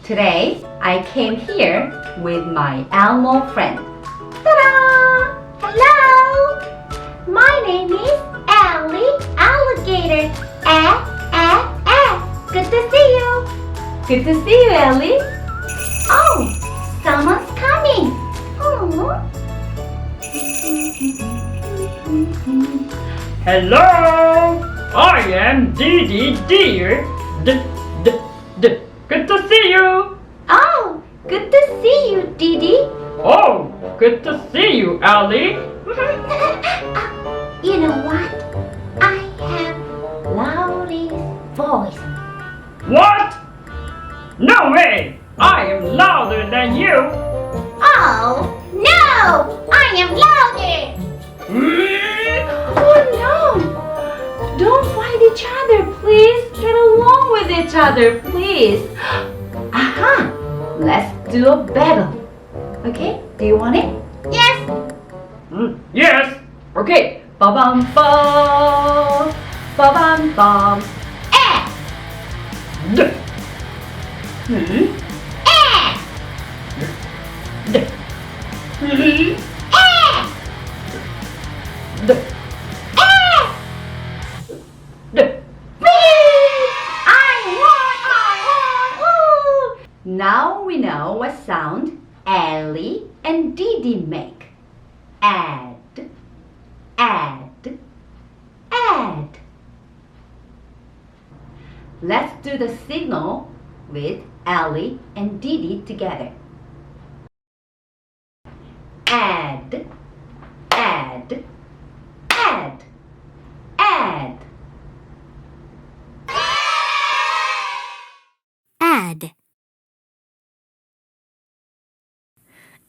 Today, I came here with my animal friend. Ta-da! Hello! My name is Allie Alligator. Good to see you. Good to see you, Allie. Oh, someone's coming. Hello, I am deedee가. Good to see you. Oh, good to see you, Dee. Oh, good to see you, Allie. You know what? I have loudest voice. What? No way! I am louder than you. Oh, no! I am louder! Oh, no! Don't fight each other, please. Get along with each other, please. Aha! Let's do a battle. Okay? Do you want it? Yes! Yes. Okay. Ba-bum-bum. Ba-bum-bum. Eh! D. Eh! D. Eh! D. D. I won! Woo! Now we know what sound Allie and Dee make. Add. Let's do the signal with Allie and Dee together. Add. Add.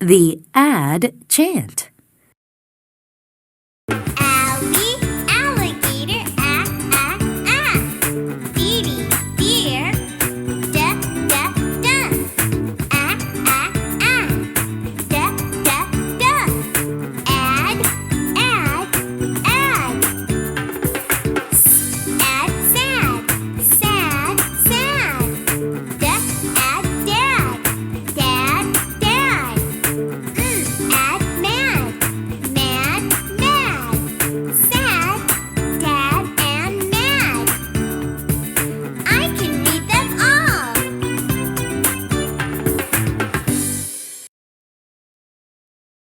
The add chant.